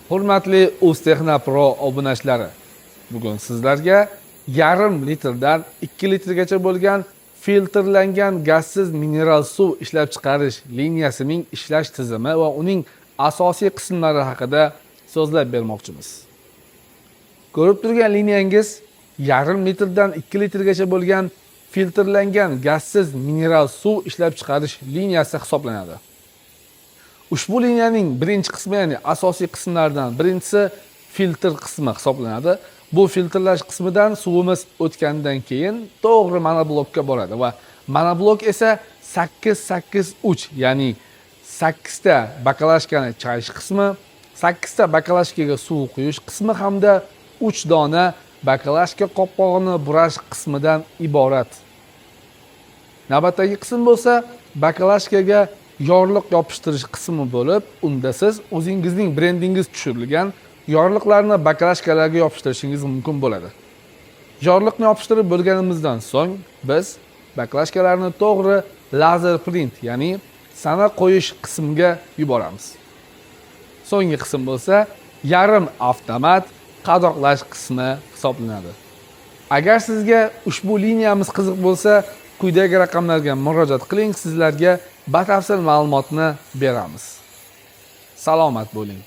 Hurmatli Uztexna Pro obunachilari, bugun sizlarga yarim litrdan 2 litrgacha bo'lgan filtrlangan gazsiz mineral suv ishlab chiqarish liniyasining ishlash tizimi va uning asosiy qismlari haqida so'zlab bermoqchimiz. Ko'rib turgan liniyangiz yarim litrdan 2 litrgacha bo'lgan filtrlangan gazsiz mineral suv ishlab chiqarish liniyasi hisoblanadi. Ushbu liniyaning birinchi qismi, ya'ni asosiy qismlardan birinchisi filtr qismi hisoblanadi. Bu filtrlash qismidan suvimiz o'tgandan keyin to'g'ri monoblokka boradi va monoblok esa 883, ya'ni 8 ta bakalashkani chayish qismi, 8 ta bakalashkaga suv quyish qismi hamda 3 dona bakalashka qopqog'ini burash qismidan iborat. Navbatdagi qism bo'lsa bakalashkaga yorliq yopishtirish qismi bo'lib, unda siz o'zingizning brendingiz tushirilgan yorliqlarni bakalashkalarga yopishtirishingiz mumkin bo'ladi. Yorliqni yopishtirib bo'lganimizdan so'ng biz bakalashkalarni to'g'ri lazer print, ya'ni sana qo'yish qismiga yuboramiz. So'nggi qism bo'lsa yarim avtomat qadoqlash qismi hisoblanadi. Agar sizga ushbu liniyamiz qiziq bo'lsa, quyidagi raqamlarga murojaat qiling, sizlarga batafsil ma'lumotni beramiz. Salomat bo'ling.